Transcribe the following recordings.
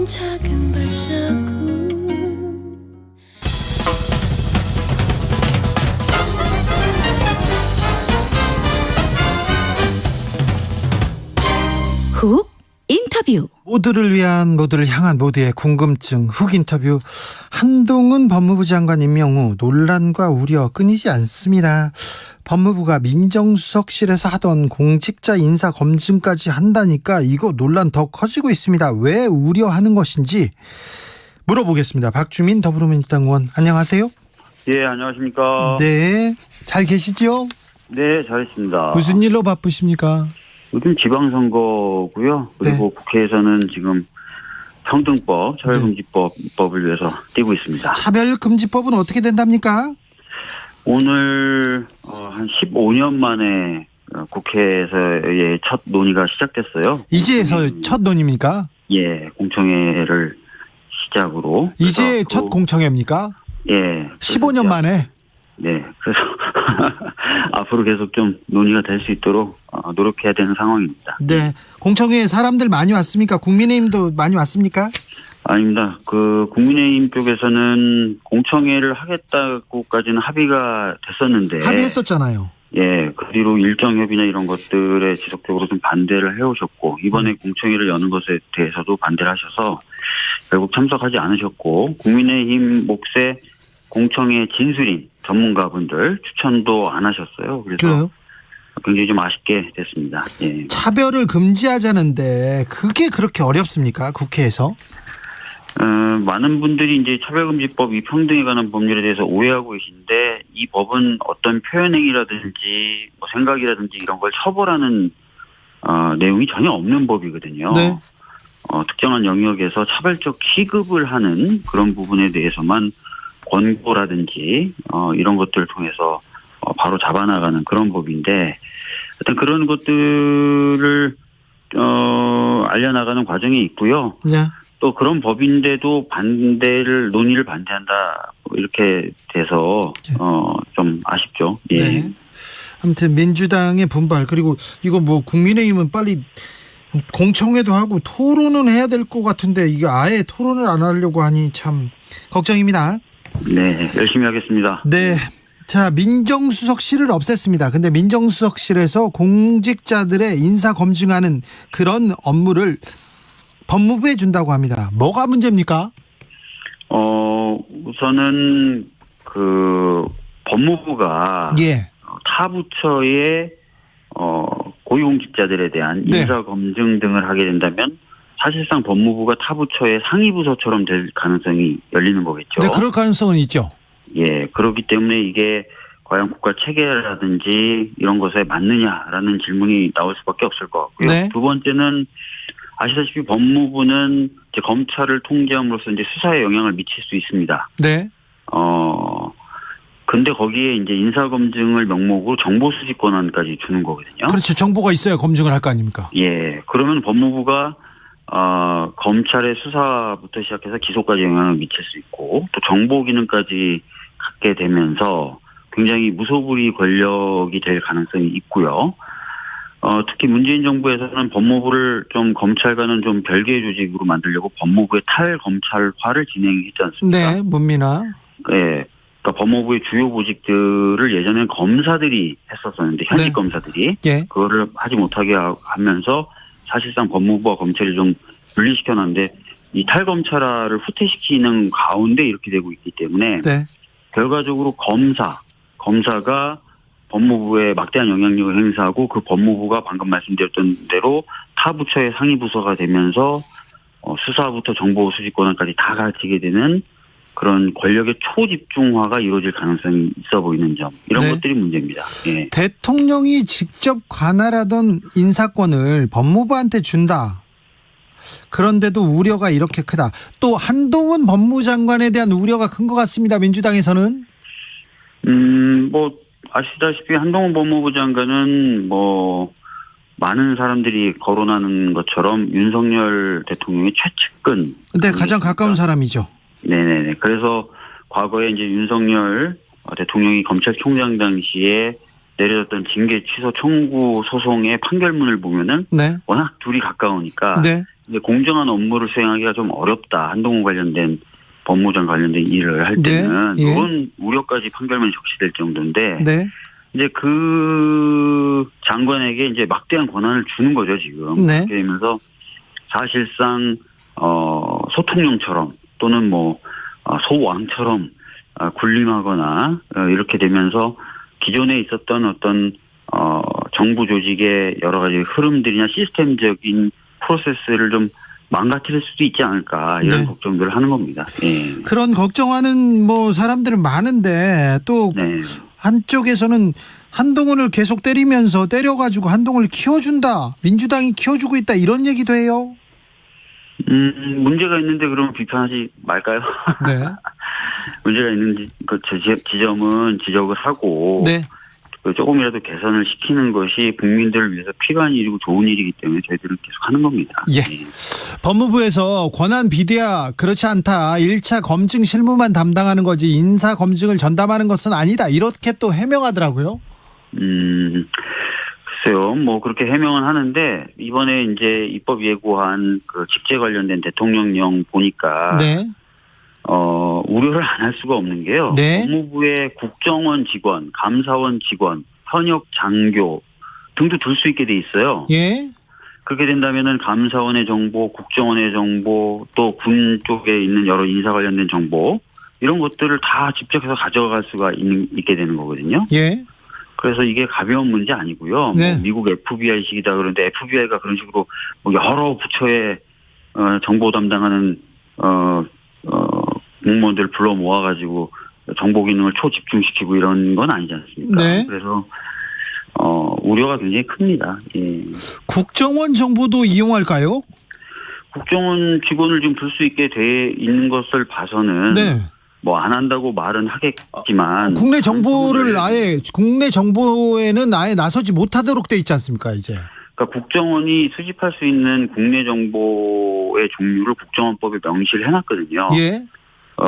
흩날리는 작은 발자국. 훅 인터뷰. 모두를 위한, 모두를 향한 모두의 궁금증 훅 인터뷰. 한동훈 법무부 장관 임명 후 논란과 우려 끊이지 않습니다. 법무부가 민정수석실에서 하던 공직자 인사 검증까지 한다니까 이거 논란 더 커지고 있습니다. 왜 우려하는 것인지 물어보겠습니다. 박주민 더불어민주당 의원, 안녕하세요. 예, 안녕하십니까. 네, 잘 계시죠? 네, 잘했습니다. 무슨 일로 바쁘십니까? 요즘 지방선거고요. 그리고 네. 국회에서는 지금 평등법, 차별금지법을 위해서 뛰고 있습니다. 차별금지법은 어떻게 된답니까? 오늘 한 15년 만에 국회에서의 첫 논의가 시작됐어요. 이제서 첫 논의입니까? 예, 공청회를 시작으로. 이제 첫 공청회입니까? 예. 15년 만에? 네. 그래서 앞으로 계속 좀 논의가 될 수 있도록 노력해야 되는 상황입니다. 네. 공청회에 사람들 많이 왔습니까? 국민의힘도 많이 왔습니까? 아닙니다. 국민의힘 쪽에서는 공청회를 하겠다고까지는 합의가 됐었는데. 합의했었잖아요. 예. 그 뒤로 일정 협의나 이런 것들에 지속적으로 좀 반대를 해오셨고, 이번에 공청회를 여는 것에 대해서도 반대를 하셔서 결국 참석하지 않으셨고, 국민의힘 몫의 공청회 진술인 전문가분들 추천도 안 하셨어요. 그래서 그래요? 굉장히 좀 아쉽게 됐습니다. 예. 차별을 금지하자는데 그게 그렇게 어렵습니까? 국회에서? 많은 분들이 이제 차별금지법 이 평등에 관한 법률에 대해서 오해하고 계신데, 이 법은 어떤 표현행위라든지 뭐 생각이라든지 이런 걸 처벌하는 내용이 전혀 없는 법이거든요. 네. 특정한 영역에서 차별적 취급을 하는 그런 부분에 대해서만 권고라든지 이런 것들을 통해서 바로 잡아나가는 그런 법인데, 하여튼 그런 것들을 알려나가는 과정에 있고요. 네. 또 그런 법인데도 논의를 반대한다 이렇게 돼서 좀 아쉽죠. 예. 네. 아무튼 민주당의 분발, 그리고 이거 뭐 국민의힘은 빨리 공청회도 하고 토론은 해야 될 것 같은데 이게 아예 토론을 안 하려고 하니 참 걱정입니다. 네, 열심히 하겠습니다. 네. 자, 민정수석실을 없앴습니다. 근데 민정수석실에서 공직자들의 인사 검증하는 그런 업무를 법무부에 준다고 합니다. 뭐가 문제입니까? 우선은 법무부가 예. 타 부처의 고위공직자들에 대한 네. 인사 검증 등을 하게 된다면 사실상 법무부가 타 부처의 상위 부서처럼 될 가능성이 열리는 거겠죠. 네, 그럴 가능성은 있죠. 예, 그렇기 때문에 이게 과연 국가 체계라든지 이런 것에 맞느냐라는 질문이 나올 수밖에 없을 것 같고요. 네. 두 번째는 아시다시피 법무부는 이제 검찰을 통제함으로써 이제 수사에 영향을 미칠 수 있습니다. 네. 근데 거기에 이제 인사검증을 명목으로 정보수집 권한까지 주는 거거든요. 그렇죠. 정보가 있어야 검증을 할 거 아닙니까? 예. 그러면 법무부가 검찰의 수사부터 시작해서 기소까지 영향을 미칠 수 있고, 또 정보 기능까지 갖게 되면서 굉장히 무소불위 권력이 될 가능성이 있고요. 특히 문재인 정부에서는 법무부를 좀 검찰과는 좀 별개의 조직으로 만들려고 법무부의 탈검찰화를 진행했지 않습니까? 네, 문민화. 예. 그러니까 법무부의 주요 보직들을 예전엔 검사들이 했었었는데, 현직 네. 검사들이 예. 그거를 하지 못하게 하면서 사실상 법무부와 검찰이 좀 분리시켜놨는데, 이 탈검찰화를 후퇴시키는 가운데 이렇게 되고 있기 때문에 네. 결과적으로 검사가 법무부에 막대한 영향력을 행사하고, 그 법무부가 방금 말씀드렸던 대로 타 부처의 상위 부서가 되면서 수사부터 정보 수집 권한까지 다 가지게 되는 그런 권력의 초집중화가 이루어질 가능성이 있어 보이는 점, 이런 네. 것들이 문제입니다. 예. 대통령이 직접 관할하던 인사권을 법무부한테 준다. 그런데도 우려가 이렇게 크다. 또 한동훈 법무장관에 대한 우려가 큰 것 같습니다. 민주당에서는. 아시다시피 한동훈 법무부 장관은 많은 사람들이 거론하는 것처럼 윤석열 대통령의 최측근. 네, 가장 가까운 사람이죠. 네네네. 그래서 과거에 이제 윤석열 대통령이 검찰총장 당시에 내려졌던 징계 취소 청구 소송의 판결문을 보면은 네. 워낙 둘이 가까우니까 네. 이제 공정한 업무를 수행하기가 좀 어렵다. 한동훈 관련된 법무장 관련된 일을 할 때는 네. 예. 이런 우려까지 판결문이 적시될 정도인데 네. 이제 그 장관에게 이제 막대한 권한을 주는 거죠 지금. 네. 그렇게 되면서 사실상 소통령처럼 또는 뭐 소왕처럼 군림하거나 이렇게 되면서 기존에 있었던 어떤 정부 조직의 여러 가지 흐름들이나 시스템적인 프로세스를 좀 망가뜨릴 수도 있지 않을까 이런 네. 걱정들을 하는 겁니다. 예. 그런 걱정하는 뭐 사람들은 많은데 또 네. 한쪽에서는 한동훈을 계속 때려가지고 한동훈을 키워준다. 민주당이 키워주고 있다. 이런 얘기도 해요. 문제가 있는데 그러면 비판하지 말까요? 네. 문제가 있는 그 지점은 지적을 하고 네. 조금이라도 개선을 시키는 것이 국민들을 위해서 필요한 일이고 좋은 일이기 때문에 저희들은 계속 하는 겁니다. 예. 법무부에서 권한 비대화 그렇지 않다. 1차 검증 실무만 담당하는 거지 인사 검증을 전담하는 것은 아니다. 이렇게 또 해명하더라고요. 글쎄요. 뭐 그렇게 해명은 하는데 이번에 이제 입법 예고한 그 직제 관련된 대통령령 보니까 네. 우려를 안 할 수가 없는 게요. 네. 법무부의 국정원 직원, 감사원 직원, 현역 장교 등도 둘 수 있게 돼 있어요. 예. 그렇게 된다면은 감사원의 정보, 국정원의 정보, 또 군 쪽에 있는 여러 인사 관련된 정보 이런 것들을 다 집적해서 가져갈 수가 있게 되는 거거든요. 예. 그래서 이게 가벼운 문제 아니고요. 네. 뭐 미국 FBI식이다 그러는데 FBI가 그런 식으로 뭐 여러 부처의 정보 담당하는 공무원들 불러 모아가지고 정보 기능을 초집중시키고 이런 건 아니지 않습니까? 네. 그래서 우려가 굉장히 큽니다. 예. 국정원 정보도 이용할까요? 국정원 직원을 좀 둘 수 있게 돼 있는 것을 봐서는 네. 뭐 안 한다고 말은 하겠지만 국내 정보를 국내 정보에는 아예 나서지 못하도록 돼 있지 않습니까, 이제? 그러니까 국정원이 수집할 수 있는 국내 정보의 종류를 국정원법에 명시를 해놨거든요. 예.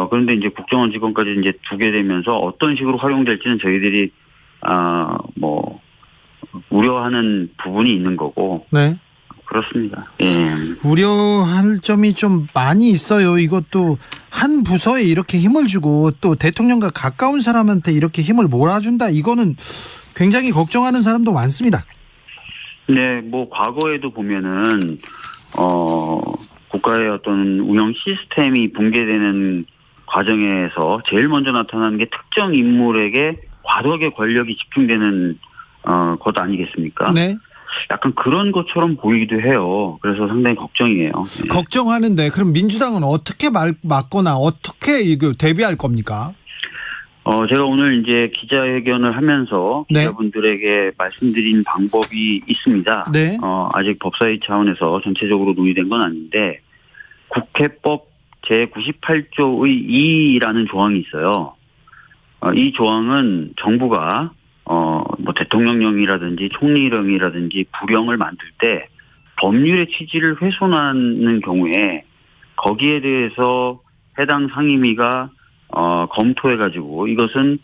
그런데 이제 국정원 직원까지 이제 두게 되면서 어떤 식으로 활용될지는 저희들이 뭐 우려하는 부분이 있는 거고. 네. 그렇습니다. 예. 우려할 점이 좀 많이 있어요. 이것도 한 부서에 이렇게 힘을 주고 또 대통령과 가까운 사람한테 이렇게 힘을 몰아준다. 이거는 굉장히 걱정하는 사람도 많습니다. 네, 뭐 과거에도 보면은 국가의 어떤 운영 시스템이 붕괴되는 과정에서 제일 먼저 나타나는 게 특정 인물에게 과도하게 권력이 집중되는 것 아니겠습니까? 네. 약간 그런 것처럼 보이기도 해요. 그래서 상당히 걱정이에요. 네. 걱정하는데 그럼 민주당은 어떻게 막거나 어떻게 이거 대비할 겁니까? 제가 오늘 이제 기자회견을 하면서 네. 기자분들에게 말씀드린 방법이 있습니다. 네. 아직 법사위 차원에서 전체적으로 논의된 건 아닌데 국회법 제98조의 2라는 조항이 있어요. 이 조항은 정부가 뭐 대통령령이라든지 총리령이라든지 부령을 만들 때 법률의 취지를 훼손하는 경우에 거기에 대해서 해당 상임위가 검토해가지고 이것은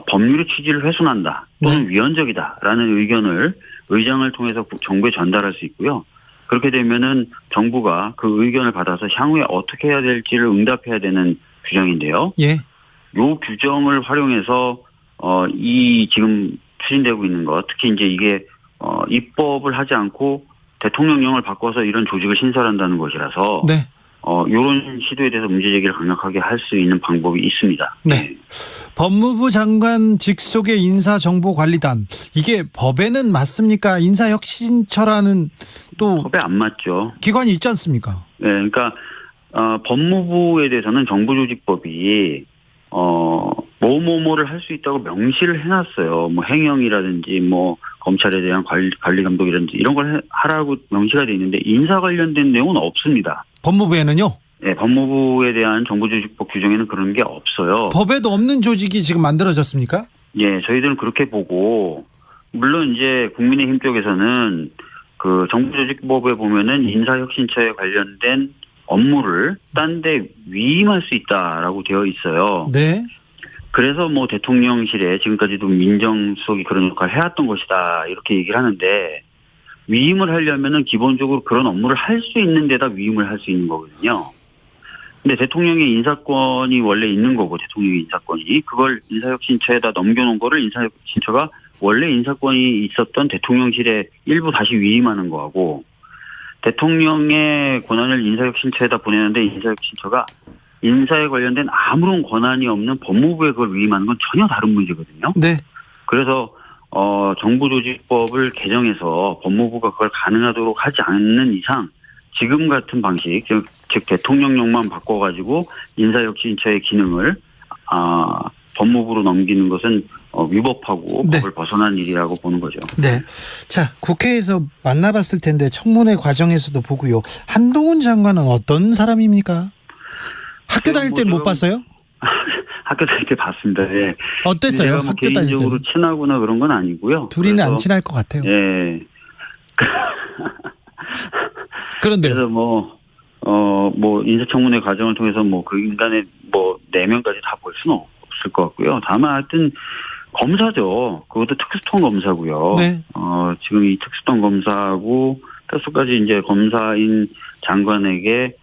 법률의 취지를 훼손한다 또는 위헌적이다라는 의견을 의장을 통해서 정부에 전달할 수 있고요. 그렇게 되면은 정부가 그 의견을 받아서 향후에 어떻게 해야 될지를 응답해야 되는 규정인데요. 예. 요 규정을 활용해서 이 지금 추진되고 있는 것, 특히 이제 이게 입법을 하지 않고 대통령령을 바꿔서 이런 조직을 신설한다는 것이라서 네. 이런 시도에 대해서 문제 제기를 강력하게 할 수 있는 방법이 있습니다. 네. 법무부 장관 직속의 인사정보관리단 이게 법에는 맞습니까? 인사혁신처라는 또 법에 안 맞죠. 기관이 있지 않습니까? 네, 그러니까 법무부에 대해서는 정부조직법이 뭐를 할 수 있다고 명시를 해놨어요. 뭐 행영이라든지 뭐 검찰에 대한 관리 감독이라든지 이런 걸 하라고 명시가 돼 있는데 인사 관련된 내용은 없습니다. 법무부에는요? 네, 법무부에 대한 정부조직법 규정에는 그런 게 없어요. 법에도 없는 조직이 지금 만들어졌습니까? 예, 저희들은 그렇게 보고 물론 이제 국민의힘 쪽에서는 그 정부조직법에 보면은 인사혁신처에 관련된 업무를 딴 데 위임할 수 있다라고 되어 있어요. 네. 그래서 뭐 대통령실에 지금까지도 민정수석이 그런 역할을 해왔던 것이다 이렇게 얘기를 하는데 위임을 하려면은 기본적으로 그런 업무를 할 수 있는 데다 위임을 할 수 있는 거거든요. 근데 대통령의 인사권이 원래 있는 거고, 대통령의 인사권이 그걸 인사혁신처에다 넘겨놓은 거를 인사혁신처가 원래 인사권이 있었던 대통령실에 일부 다시 위임하는 거하고, 대통령의 권한을 인사혁신처에다 보내는데 인사혁신처가 인사에 관련된 아무런 권한이 없는 법무부에 그걸 위임하는 건 전혀 다른 문제거든요. 네. 그래서 정부조직법을 개정해서 법무부가 그걸 가능하도록 하지 않는 이상 지금 같은 방식, 즉 대통령령만 바꿔가지고 인사혁신처의 기능을 법무부로 넘기는 것은 위법하고 네. 법을 벗어난 일이라고 보는 거죠. 네. 자, 국회에서 만나봤을 텐데 청문회 과정에서도 보고요. 한동훈 장관은 어떤 사람입니까? 학교 다닐 때는 못 봤어요? 학교 다닐 때 봤습니다. 예. 어땠어요? 뭐 학교 다닐 개인적으로 때는? 친하거나 그런 건 아니고요. 둘이는 그래서, 안 친할 것 같아요. 예. 그런데요. 그래서 뭐 인사청문회 과정을 통해서 뭐 그 인간의 뭐 내면까지 다 볼 수는 없을 것 같고요. 다만 하여튼 검사죠. 그것도 특수통 검사고요. 네. 지금 이 특수통 검사하고 다수까지 이제 검사인 장관에게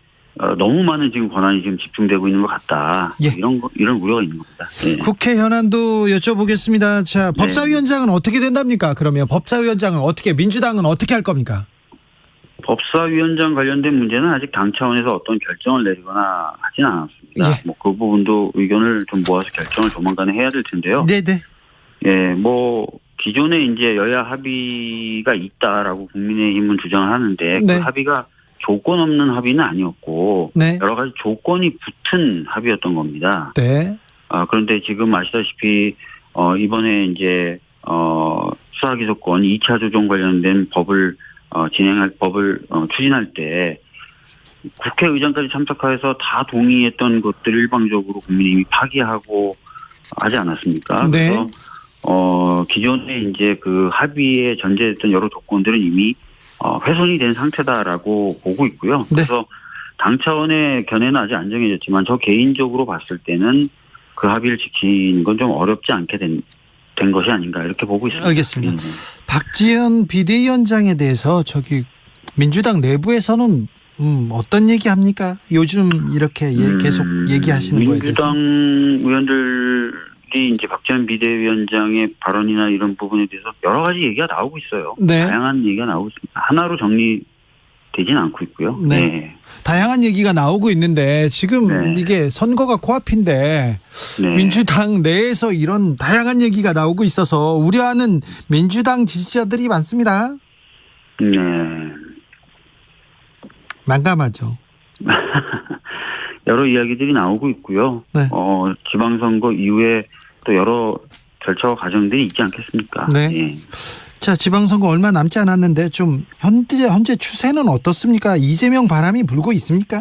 너무 많은 지금 권한이 지금 집중되고 있는 것 같다. 예. 이런 우려가 있는 겁니다. 예. 국회 현안도 여쭤보겠습니다. 자, 법사위원장은 어떻게 된답니까? 그러면 법사위원장은 어떻게, 민주당은 어떻게 할 겁니까? 법사위원장 관련된 문제는 아직 당 차원에서 어떤 결정을 내리거나 하진 않았습니다. 예. 뭐 그 부분도 의견을 좀 모아서 결정을 조만간에 해야 될 텐데요. 네네. 예, 뭐 기존에 이제 여야 합의가 있다라고 국민의힘은 주장을 하는데 네. 그 합의가 조건 없는 합의는 아니었고 네. 여러 가지 조건이 붙은 합의였던 겁니다. 네. 그런데 지금 아시다시피 이번에 이제 수사기소권 2차 조정 관련된 법을 추진할 때 국회의장까지 참석해서 다 동의했던 것들 일방적으로 국민의힘이 파기하고 하지 않았습니까? 네. 그래서 기존에 이제 그 합의에 전제됐던 여러 조건들은 이미 훼손이 된 상태다라고 보고 있고요. 네. 그래서 당 차원의 견해는 아직 안 정해졌지만 저 개인적으로 봤을 때는 그 합의를 지키는 건 좀 어렵지 않게 된 것이 아닌가 이렇게 보고 있습니다. 알겠습니다. 박지원 비대위원장에 대해서 민주당 내부에서는 어떤 얘기합니까? 요즘 이렇게 계속 얘기하시는 거에 대해서. 민주당 의원들이 이제 박지원 비대위원장의 발언이나 이런 부분에 대해서 여러 가지 얘기가 나오고 있어요. 네. 다양한 얘기가 나오고 있습니다. 하나로 정리되진 않고 있고요. 네. 네. 다양한 얘기가 나오고 있는데 지금 네. 이게 선거가 코앞인데 네. 민주당 내에서 이런 다양한 얘기가 나오고 있어서 우려하는 민주당 지지자들이 많습니다. 네. 난감하죠. 여러 이야기들이 나오고 있고요. 네. 지방선거 이후에 또 여러 절차와 과정들이 있지 않겠습니까? 네. 예. 자, 지방선거 얼마 남지 않았는데 좀 현재 추세는 어떻습니까? 이재명 바람이 불고 있습니까?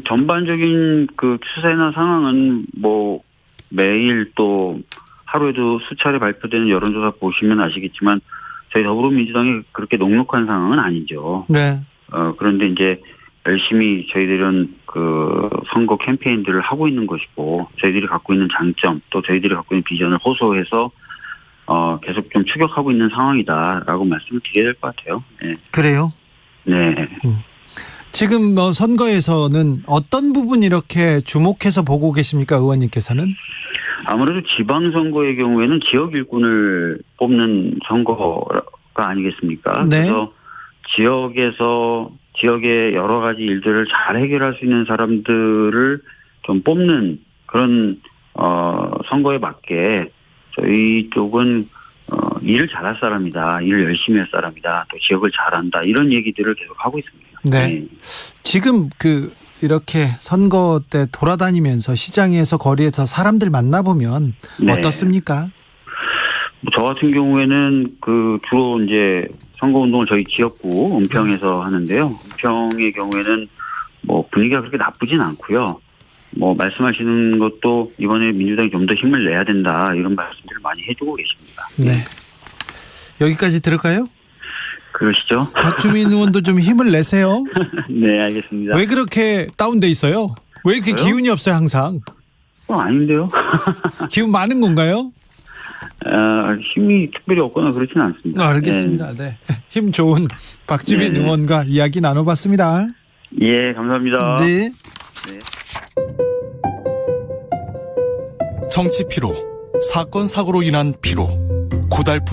전반적인 그 추세나 상황은 뭐 매일 또 하루에도 수차례 발표되는 여론조사 보시면 아시겠지만 저희 더불어민주당이 그렇게 녹록한 상황은 아니죠. 네. 그런데 이제 열심히 저희들은 그 선거 캠페인들을 하고 있는 것이고 저희들이 갖고 있는 장점 또 저희들이 갖고 있는 비전을 호소해서 계속 좀 추격하고 있는 상황이다라고 말씀을 드려야 될 것 같아요. 네. 그래요? 네. 지금 선거에서는 어떤 부분 이렇게 주목해서 보고 계십니까, 의원님께서는? 아무래도 지방선거의 경우에는 지역 일꾼을 뽑는 선거가 아니겠습니까? 네. 그래서 지역의 여러 가지 일들을 잘 해결할 수 있는 사람들을 좀 뽑는 그런 선거에 맞게 저희 쪽은 일을 잘할 사람이다. 일을 열심히 할 사람이다. 또 지역을 잘한다. 이런 얘기들을 계속 하고 있습니다. 네. 지금 이렇게 선거 때 돌아다니면서 시장에서 거리에서 사람들 만나보면 네. 어떻습니까? 저 같은 경우에는 주로 이제 선거운동을 저희 지역구 은평에서 하는데요. 은평의 경우에는 뭐 분위기가 그렇게 나쁘진 않고요. 뭐 말씀하시는 것도 이번에 민주당이 좀 더 힘을 내야 된다 이런 말씀들을 많이 해주고 계십니다. 네. 여기까지 들을까요? 그러시죠? 박주민 의원도 좀 힘을 내세요. 네, 알겠습니다. 왜 그렇게 다운돼 있어요? 왜 이렇게 저요? 기운이 없어요, 항상? 아닌데요? 기운 많은 건가요? 힘이 특별히 없거나 그렇지는 않습니다. 알겠습니다. 네. 힘 좋은 박주민 네. 의원과 이야기 나눠봤습니다. 예, 감사합니다. 네. 정치 피로, 사건 사고로 인한 피로, 고달픈